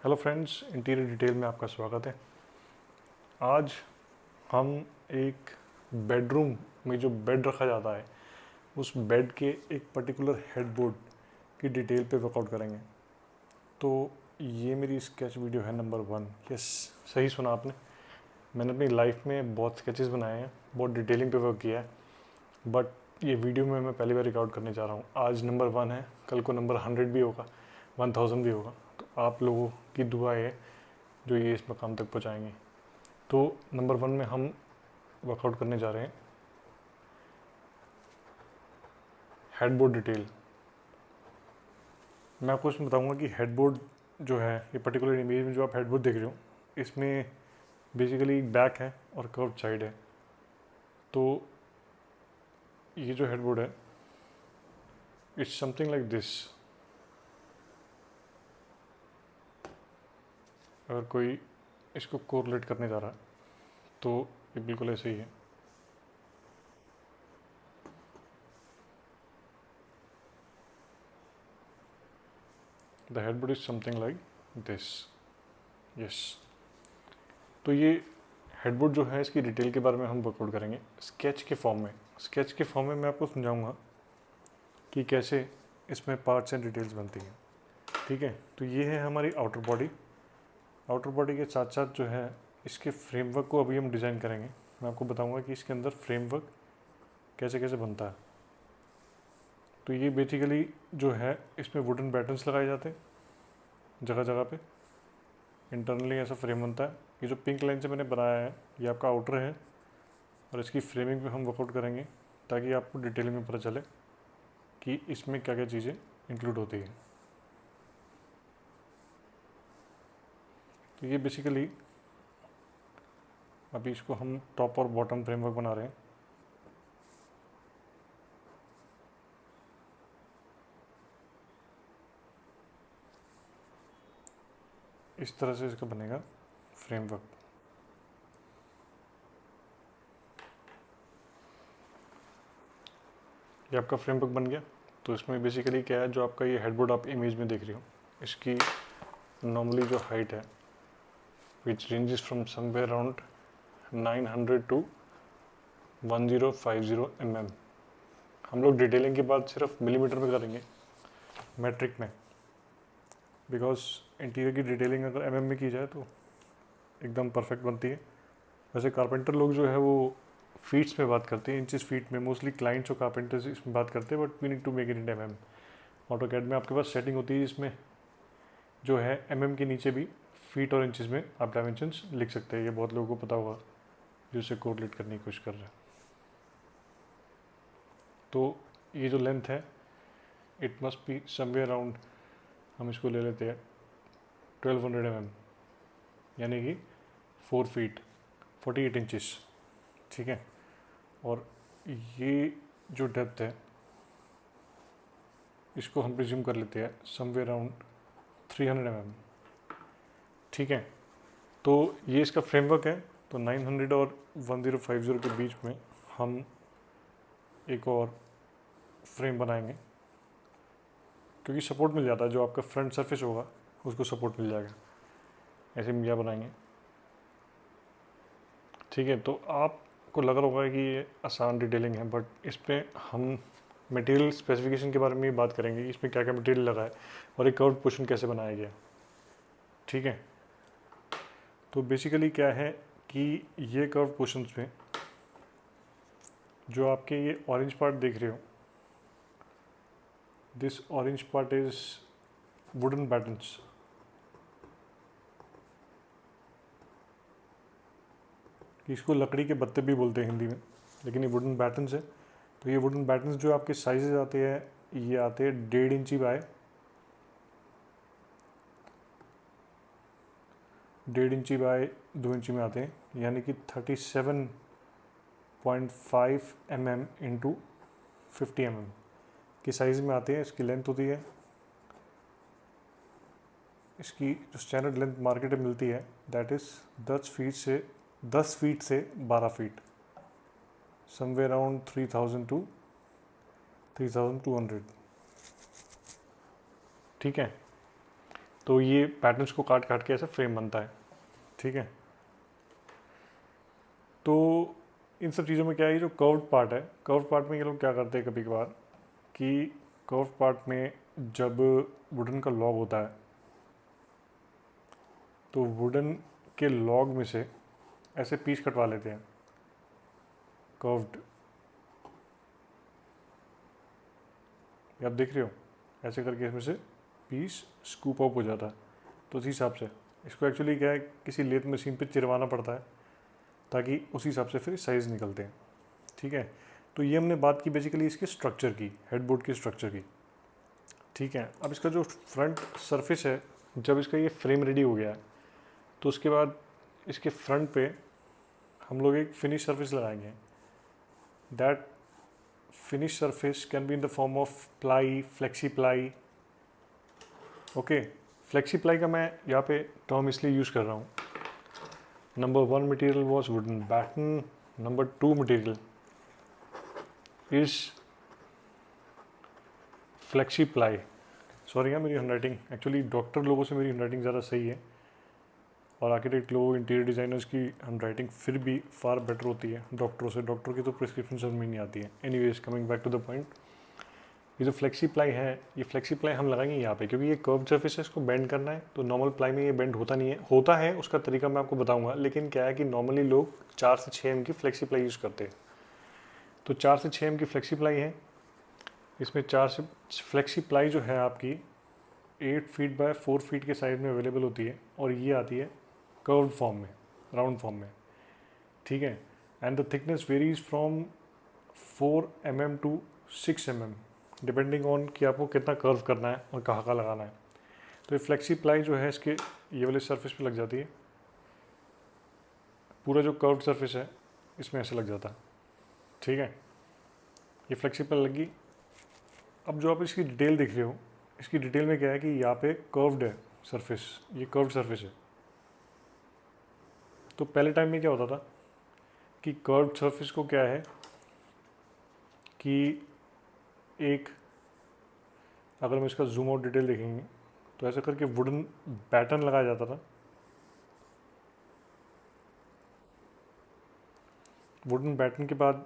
Hello friends, interior detail में आपका स्वागत है। आज हम एक बेडरूम में जो बेड रखा जाता है उस बेड के एक पर्टिकुलर हेडबोर्ड की डिटेल पे वर्कआउट करेंगे। तो ये मेरी स्केच वीडियो है नंबर 1। यस, सही सुना आपने। मैंने अपनी लाइफ में बहुत स्केचेस बनाए हैं, बहुत डिटेलिंग पे वर्क किया है, बट ये वीडियो में मैं पहली बार रिकॉर्ड करने जा रहा हूँ। आज नंबर 1 है, कल को नंबर 100 भी होगा, 1000 भी होगा। तो आप लोगों की दुआ है जो ये इस मकाम तक पहुँचाएंगे। तो नंबर 1 में हम वर्कआउट करने जा रहे हैं हेडबोर्ड डिटेल। मैं आपको इसमें बताऊंगा कि हेडबोर्ड जो है, ये पर्टिकुलर इमेज में जो आप हेडबोर्ड देख रहे हो, इसमें बेसिकली बैक है और कर्व साइड है। तो ये जो हेडबोर्ड है, इट्स समथिंग लाइक दिस। अगर कोई इसको कोरिलेट करने जा रहा है तो ये बिल्कुल ऐसे ही है। The headboard is something like this. Yes, तो ये हेडबोर्ड जो है, इसकी डिटेल के बारे में हम वर्कआउट करेंगे स्केच के फॉर्म में। स्केच के फॉर्म में मैं आपको समझाऊंगा कि कैसे इसमें पार्ट्स एंड डिटेल्स बनती हैं। ठीक है, तो ये है हमारी आउटर बॉडी। आउटर बॉडी के साथ साथ जो है इसके फ्रेमवर्क को अभी हम डिज़ाइन करेंगे। मैं आपको बताऊंगा कि इसके अंदर फ्रेमवर्क कैसे कैसे बनता है। तो ये बेसिकली जो है, इसमें वुडन पैटर्न्स लगाए जाते हैं जगह जगह पे। इंटरनली ऐसा फ्रेम बनता है। ये जो पिंक लाइन से मैंने बनाया है, ये आपका आउटर है, और इसकी फ्रेमिंग पे हम वर्कआउट करेंगे ताकि आपको डिटेलिंग में पता चले कि इसमें क्या क्या चीज़ें इंक्लूड होती हैं। तो ये बेसिकली अभी इसको हम टॉप और बॉटम फ्रेमवर्क बना रहे हैं। इस तरह से इसका बनेगा फ्रेमवर्क। ये आपका फ्रेमवर्क बन गया। तो इसमें बेसिकली क्या है, जो आपका ये हेडबोर्ड आप इमेज में देख रहे हो, इसकी नॉर्मली जो हाइट है which ranges from somewhere around 900 to 1050 mm। हम लोग डिटेलिंग की बात सिर्फ मिलीमीटर में करेंगे, मैट्रिक में, बिकॉज इंटीरियर की डिटेलिंग अगर mm में की जाए तो एकदम परफेक्ट बनती है। वैसे कारपेंटर लोग जो है वो फीट्स में बात करते हैं, इंचेस फीट में। मोस्टली क्लाइंट्स और कारपेंटर्स इसमें बात करते हैं, but we need to make it in mm। AutoCAD में आपके पास सेटिंग होती है जिसमें जो है mm के नीचे भी फीट और इंचेस में आप डायमेंशंस लिख सकते हैं। ये बहुत लोगों को पता होगा जो इसे कोरिलेट करने की कोशिश कर रहे हैं। तो ये जो लेंथ है, it must be somewhere around, हम इसको ले लेते हैं 1200 mm, यानी कि 4 फीट 48 इंचेस। ठीक है, और ये जो डेप्थ है इसको हम प्रिज्यूम कर लेते हैं समवेयर अराउंड 300 mm। ठीक है, तो ये इसका फ्रेमवर्क है। तो 900 और 1050 के बीच में हम एक और फ्रेम बनाएंगे, क्योंकि सपोर्ट मिल जाता है। जो आपका फ्रंट सरफेस होगा उसको सपोर्ट मिल जाएगा। ऐसे मिया बनाएंगे। ठीक है, तो आपको लग रहा होगा कि ये आसान डिटेलिंग है, बट इस पर हम मटेरियल स्पेसिफिकेशन के बारे में भी बात करेंगे कि इसमें क्या क्या मटेरियल लगा है और एक कर्व पोर्शन कैसे बनाया गया। ठीक है, तो बेसिकली क्या है कि ये कर्व पोर्शंस में जो आपके ये ऑरेंज पार्ट देख रहे हो, this orange part is wooden patterns. इसको लकड़ी के पत्ते भी बोलते हैं हिंदी में, लेकिन ये वुडन पैटर्न्स है। तो ये वुडन पैटर्न्स जो आपके साइजेज आते हैं, ये आते हैं 1.5 इंची बाय 1.5 इंची बाय 2 इंची में आते हैं, यानी कि 37.5 mm इंटू 50 mm की साइज़ में आते हैं। इसकी लेंथ होती है, इसकी जो स्टैंडर्ड लेंथ मार्केट में मिलती है दैट इज़ 10 फीट से 12 फीट, समवेयर अराउंड 3000 टू 3200। ठीक है, तो ये पैटर्न्स को काट काट के ऐसा फ्रेम बनता है, ठीक है। तो इन सब चीज़ों में क्या है, ये जो कर्व्ड पार्ट है, कर्व्ड पार्ट में ये लोग क्या करते हैं कभी कभार कि कर्व्ड पार्ट में जब वुडन का लॉग होता है तो वुडन के लॉग में से ऐसे पीस कटवा लेते हैं कर्व्ड, आप देख रहे हो, ऐसे करके इसमें से पीस स्कूप अप हो जाता है। तो उसी हिसाब से इसको एक्चुअली क्या है, किसी लेथ मशीन पे चिरवाना पड़ता है ताकि उसी हिसाब से फिर साइज़ निकलते हैं, ठीक है। तो ये हमने बात की बेसिकली इसके स्ट्रक्चर की, हेडबोर्ड के स्ट्रक्चर की, ठीक है। अब इसका जो फ्रंट सरफेस है, जब इसका ये फ्रेम रेडी हो गया है तो उसके बाद इसके फ्रंट पे हम लोग एक फिनिश सरफेस लगाएंगे। That finish surface can be in the form of ply, flexi ply, okay. Flexi ply का मैं यहाँ पे टर्म इसलिए यूज़ कर रहा हूँ, number 1 material was wooden batten, number 2 material is flexi ply. Sorry यार मेरी हैंडराइटिंग, एक्चुअली डॉक्टर लोगों से मेरी हैंडराइटिंग ज़्यादा सही है और आर्किटेक्ट लोग, इंटीरियर डिज़ाइनर्स की हैंडराइटिंग फिर भी फार बेटर होती है डॉक्टरों से। डॉक्टर की तो प्रिस्क्रिप्शन समझ में नहीं आती है। Anyways coming back to the point, ये जो फ्लेक्सी प्लाई है, ये फ्लेक्सी प्लाई हम लगाएंगे यहाँ पे क्योंकि ये कर्व सरफेस है, इसको बेंड करना है। तो नॉर्मल प्लाई में ये बेंड होता नहीं है, होता है उसका तरीका मैं आपको बताऊंगा, लेकिन क्या है कि नॉर्मली लोग 4 से 6 एम की फ्लेक्सी प्लाई यूज़ करते हैं। तो 4 से 6 एम की फ्लेक्सी प्लाई है, इसमें 4 से फ्लेक्सी प्लाई जो है आपकी 8 फीट बाय 4 फीट के साइज में अवेलेबल होती है और ये आती है कर्व्ड फॉर्म में, राउंड फॉर्म में, ठीक है। And the thickness varies from 4 mm to 6 mm depending on कि आपको कितना कर्व करना है और कहाँ का लगाना है। तो ये फ्लेक्सी प्लाई जो है इसके ये वाले सरफेस पे लग जाती है, पूरा जो कर्व्ड सरफेस है इसमें ऐसे लग जाता है, ठीक है। ये फ्लेक्सी प्लाई लगी। अब जो आप इसकी डिटेल देख रहे हो, इसकी डिटेल में क्या है कि यहाँ पे कर्व्ड है सरफेस, ये कर्व्ड सरफेस है। तो पहले टाइम में क्या होता था कि कर्व्ड सरफेस को क्या है कि एक, अगर हम इसका जूम आउट डिटेल देखेंगे तो ऐसा करके वुडन पैटर्न लगाया जाता था। वुडन पैटर्न के बाद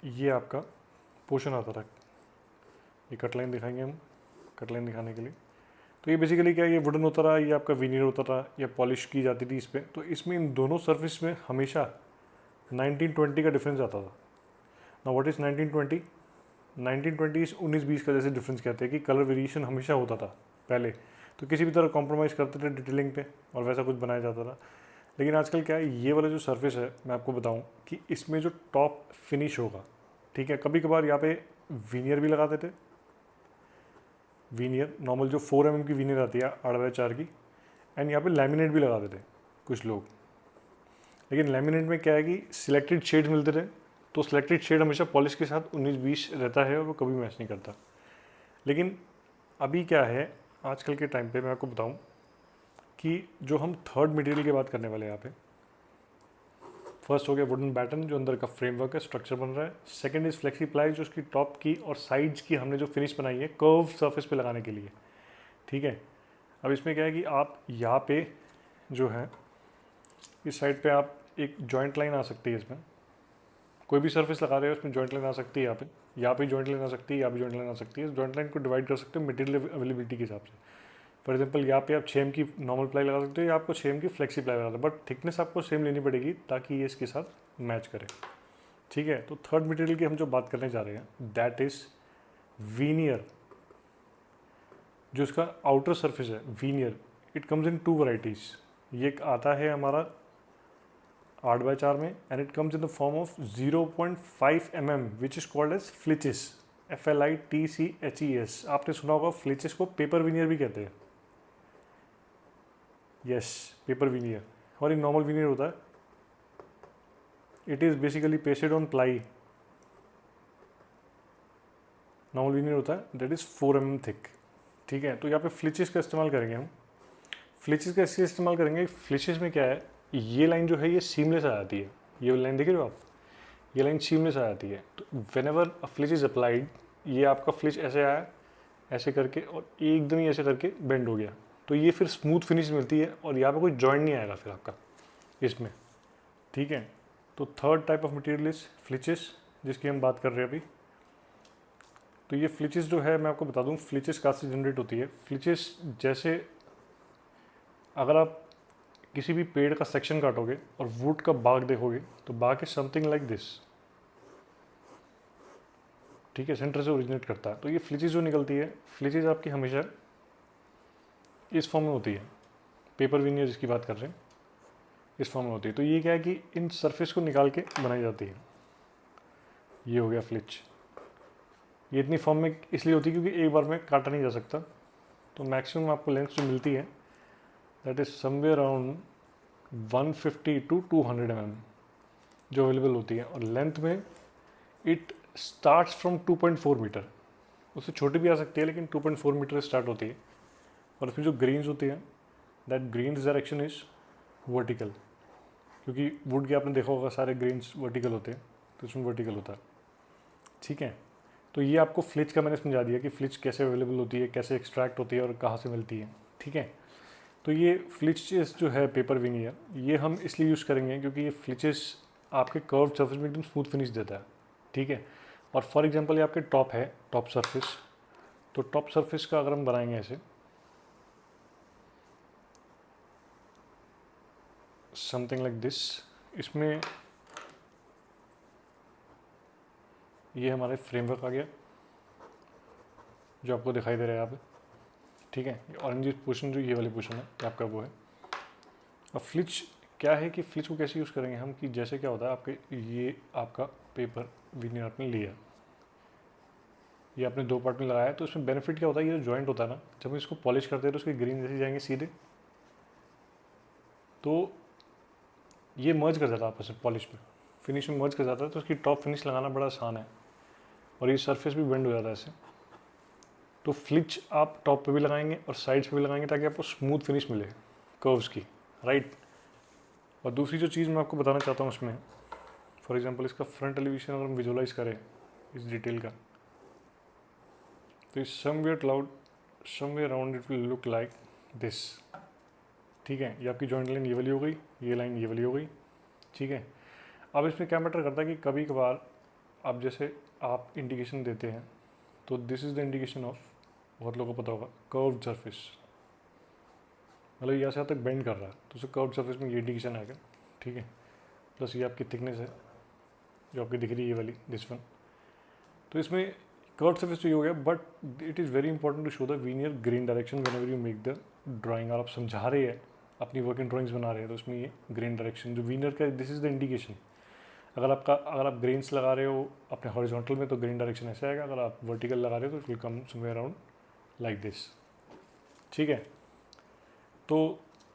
ये आपका पोर्शन आता था, ये कट लाइन दिखाएंगे हम, कट लाइन दिखाने के लिए। तो ये बेसिकली क्या है, ये वुडन होता रहा, ये आपका विनियर होता था या पॉलिश की जाती थी इस पर। तो इसमें इन दोनों सरफेस में हमेशा 1920 का डिफरेंस आता था। ना व्हाट इज़ 1920? 1920 19-20 का जैसे डिफरेंस कहते हैं कि कलर वेरिएशन हमेशा होता था पहले, तो किसी भी तरह कॉम्प्रोमाइज़ करते थे डिटेलिंग पे और वैसा कुछ बनाया जाता था। लेकिन आजकल क्या है, ये वाला जो सरफेस है मैं आपको बताऊं कि इसमें जो टॉप फिनिश होगा, ठीक है, कभी कभार यहाँ पे वीनियर भी लगाते थे, वीनियर नॉर्मल जो 4 mm की वीनियर आती है 8x4 की, एंड यहाँ पे लैमिनेट भी लगाते थे कुछ लोग। लेकिन लैमिनेट में क्या है कि सिलेक्टेड शेड मिलते थे, तो सिलेक्टेड शेड हमेशा पॉलिश के साथ 19-20 रहता है और वो कभी मैच नहीं करता। लेकिन अभी क्या है, आजकल के टाइम पे मैं आपको बताऊं कि जो हम थर्ड मटेरियल की बात करने वाले हैं यहाँ पे, फर्स्ट हो गया वुडन बैटन जो अंदर का फ्रेमवर्क है, स्ट्रक्चर बन रहा है। सेकंड इज फ्लेक्सी प्लाई जो उसकी टॉप की और साइड्स की हमने जो फिनिश बनाई है कर्व सरफेस पे लगाने के लिए, ठीक है। अब इसमें क्या है कि आप यहाँ पे जो है इस साइड पे आप एक जॉइंट लाइन आ सकती है, इसमें कोई भी सरफेस लगा रहे हो उसमें जॉइंट लाइन आ सकती है, यहाँ पे जॉइंट लाइन आ सकती है, यहाँ पे जॉइंट लाइन आ सकती है। जॉइंट लाइन को डिवाइड कर सकते हो मटेरियल अवेलेबिलिटी के हिसाब से। फॉर एग्जांपल यहाँ पे आप 6 m की नॉर्मल प्लाई लगा सकते हो या आपको 6 m की फ्लेक्सी प्लाई लगा सकते हो, बट थिकनेस आपको सेम लेनी पड़ेगी ताकि ये इसके साथ मैच करे, ठीक है। तो थर्ड मटेरियल की हम जो बात करने जा रहे हैं दैट इज वीनियर, जो इसका आउटर सरफेस है veneer. It comes in 2 varieties. ये आता है हमारा 8x4 में and it comes in the form of 0.5 mm which is called as flitches, FLITCHES। आपने सुना होगा फ्लिचेस को पेपर वीनियर भी कहते हैं, यस पेपर वीनियर। और एक नॉर्मल वीनियर होता है, it is basically pasted on ply. Normal veneer होता है दैट इज़ 4 mm थिक, ठीक है। तो यहाँ पे फ्लिचेस का इस्तेमाल करेंगे हम। फ्लिचेस का इसलिए इस्तेमाल करेंगे, फ्लिचेस में क्या है, ये लाइन जो है ये सीमलेस आ जाती है, ये लाइन देख रहे हो आप, ये लाइन सीमलेस आ जाती है। तो whenever a flitch is applied, ये आपका फ्लिच ऐसे आया ऐसे करके और एकदम ही ऐसे करके बेंड हो गया, तो ये फिर स्मूथ फिनिश मिलती है और यहाँ पे कोई जॉइंट नहीं आएगा फिर आपका इसमें, ठीक है। तो third type of material is flitches, जिसकी हम बात कर रहे हैं अभी। तो ये फ्लिचेस जो है मैं आपको बता दूं, फ्लिचेस कहाँ से जनरेट होती है। फ्लिचेस जैसे अगर आप किसी भी पेड़ का सेक्शन काटोगे और वुड का बाग देखोगे तो बाग इज समथिंग लाइक दिस, ठीक है, सेंटर से ओरिजिनेट करता है। तो ये फ्लिचेस जो निकलती है, फ्लिचेस आपकी हमेशा इस फॉर्म में होती है, पेपर विनियर जिसकी बात कर रहे हैं इस फॉर्म में होती है। तो ये क्या है कि इन सरफेस को निकाल के बनाई जाती है। ये हो गया फ्लिच। ये इतनी फॉर्म में इसलिए होती है क्योंकि एक बार में काटा नहीं जा सकता, तो मैक्सिमम आपको लेंथ जो मिलती है that is somewhere around 150 to 200 mm जो अवेलेबल होती है। और लेंथ में इट स्टार्ट्स फ्रॉम 2.4 मीटर, उससे छोटी भी आ सकती है लेकिन 2.4 मीटर स्टार्ट होती है। और उसमें जो ग्रेन्स होती हैं that grains direction is vertical, क्योंकि वुड के आपने देखा होगा सारे ग्रेन्स वर्टिकल होते हैं, तो इसमें वर्टिकल होता है, ठीक है। तो ये आपको फ्लिच का मैंने समझा दिया कि फ्लिच कैसे अवेलेबल होती है, कैसे एक्सट्रैक्ट होती है और कहाँ से मिलती है, ठीक है। तो ये फ्लिचेस जो है पेपर विनियर, ये हम इसलिए यूज़ करेंगे क्योंकि ये फ्लिचेस आपके कर्व सरफेस में एकदम स्मूथ फिनिश देता है, ठीक है। और फॉर एग्जांपल ये आपके टॉप है, टॉप सरफेस, तो टॉप सरफेस का अगर हम बनाएंगे ऐसे समथिंग लाइक दिस, इसमें ये हमारे फ्रेमवर्क आ गया जो आपको दिखाई दे रहा है यहाँ पे, ठीक है। ऑरेंज पोर्शन जो ये वाली पोर्शन है ये आपका वो है। अब फ्लिच क्या है कि फ्लिच को कैसे यूज़ करेंगे हम, कि जैसे क्या होता है आपके ये आपका पेपर विनियर आपने लिया, ये आपने दो पार्ट में लगाया, तो इसमें बेनिफिट क्या होता है, ये जो जॉइंट होता है ना, जब हम इसको पॉलिश करते हैं तो उसके ग्रेन जैसे जाएंगे सीधे, तो ये मर्ज कर जाता है आपस में, पॉलिश में फिनिश में मर्ज कर जाता है, तो उसकी टॉप फिनिश लगाना बड़ा आसान है और ये सरफेस भी बेंड हो जाता है ऐसे। तो फ्लिच आप टॉप पे भी लगाएंगे और साइड्स पे भी लगाएंगे ताकि आपको स्मूथ फिनिश मिले कर्व्स की, राइट। और दूसरी जो चीज़ मैं आपको बताना चाहता हूँ उसमें, फॉर एग्जांपल इसका फ्रंट एलिवेशन अगर हम विजुअलाइज करें इस डिटेल का, तो इस somewhere around it will look like this, ठीक है। ये आपकी जॉइंट लाइन ये वाली हो गई, ये लाइन ये वाली हो गई, ठीक है। अब इसमें क्या मैटर करता है कि कभी कभार आप जैसे आप इंडिकेशन देते हैं, तो this is the indication of, बहुत लोगों को पता होगा, कर्व्ड सरफेस, मतलब यहाँ से यहाँ तक बेंड कर रहा है तो उसे कर्व्ड सरफेस में ये इंडिकेशन आएगा, ठीक है। प्लस ये आपकी थिकनेस है जो आपकी दिख रही है ये वाली, दिस वन। तो इसमें कर्व्ड सरफेस तो ये हो गया, but it is very important to show the veneer grain direction whenever you make the drawing. और आप समझा रहे हैं अपनी वर्किंग ड्राइंग्स बना रहे हैं तो उसमें ये ग्रेन डायरेक्शन जो वीनियर का, दिस इज़ द इंडिकेशन। अगर आप ग्रेन्स लगा रहे हो अपने हॉरिजॉन्टल में तो ग्रेन डायरेक्शन ऐसे आएगा, अगर आप वर्टिकल लगा रहे हो तो it will come somewhere around like this, ठीक है। तो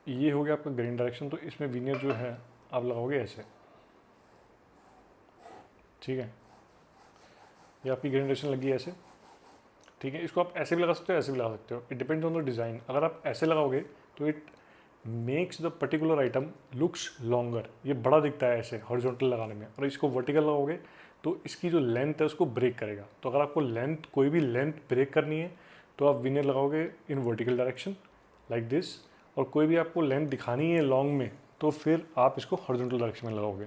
ये हो गया आपका ग्रेन डायरेक्शन। तो इसमें वीनियर जो है आप लगाओगे ऐसे, ठीक है, ये आपकी ग्रेन डायरेक्शन लगी है ऐसे, ठीक है। इसको आप ऐसे भी लगा सकते हो, ऐसे भी लगा सकते हो, it depends on the design. अगर आप ऐसे लगाओगे तो it makes the particular item looks longer, ये बड़ा दिखता है ऐसे हॉरिजॉन्टल लगाने में। और इसको वर्टिकल लगाओगे तो इसकी जो लेंथ है उसको ब्रेक करेगा। तो अगर आपको लेंथ, कोई भी लेंथ ब्रेक करनी है तो आप विनियर लगाओगे in vertical direction like this, और कोई भी आपको लेंथ दिखानी है लॉन्ग में तो फिर आप इसको हॉरिजॉन्टल डायरेक्शन में लगाओगे।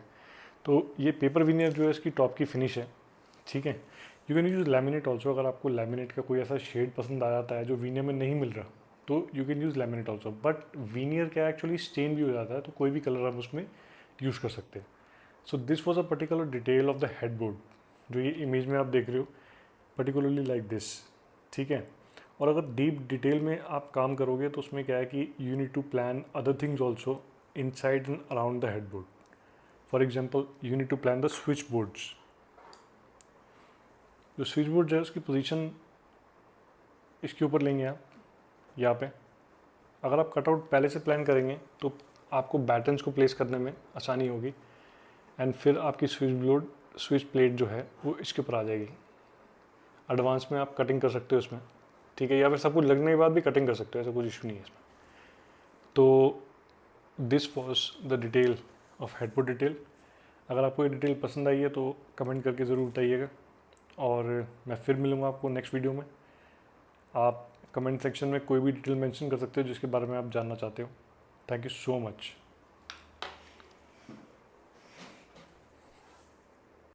तो ये पेपर विनियर जो है इसकी टॉप की फिनिश है, ठीक है। You can use laminate also, अगर आपको लैमिनेट का कोई ऐसा शेड पसंद आ जाता है जो विनियर में नहीं मिल रहा तो you can use laminate also. But veneer क्या एक्चुअली स्टेन भी हो जाता है, तो कोई भी कलर आप उसमें यूज़ कर सकते हैं। So this was a particular detail of the headboard जो ये इमेज में आप देख रहे हो, पर्टिकुलरली लाइक दिस, ठीक है। और अगर डीप डिटेल में आप काम करोगे तो उसमें क्या है कि you need to plan other things also inside and around the headboard. For example you need to plan the switch boards. जो स्विच बोर्ड है उसकी पोजीशन इसके ऊपर लेंगे आप यहाँ पे। अगर आप कटआउट पहले से प्लान करेंगे तो आपको बैटन्स को प्लेस करने में आसानी होगी, एंड फिर आपकी स्विच प्लेट जो है वो इसके ऊपर आ जाएगी। एडवांस में आप कटिंग कर सकते हो इसमें, ठीक है, या फिर सब कुछ लगने के बाद भी कटिंग कर सकते हो, ऐसा कुछ इशू नहीं है इसमें। तो this was the detail of headboard detail. अगर आपको ये डिटेल पसंद आई है तो कमेंट करके ज़रूर बताइएगा, और मैं फिर मिलूँगा आपको नेक्स्ट वीडियो में। आप कमेंट सेक्शन में कोई भी डिटेल मेंशन कर सकते हो जिसके बारे में आप जानना चाहते हो। Thank you so much.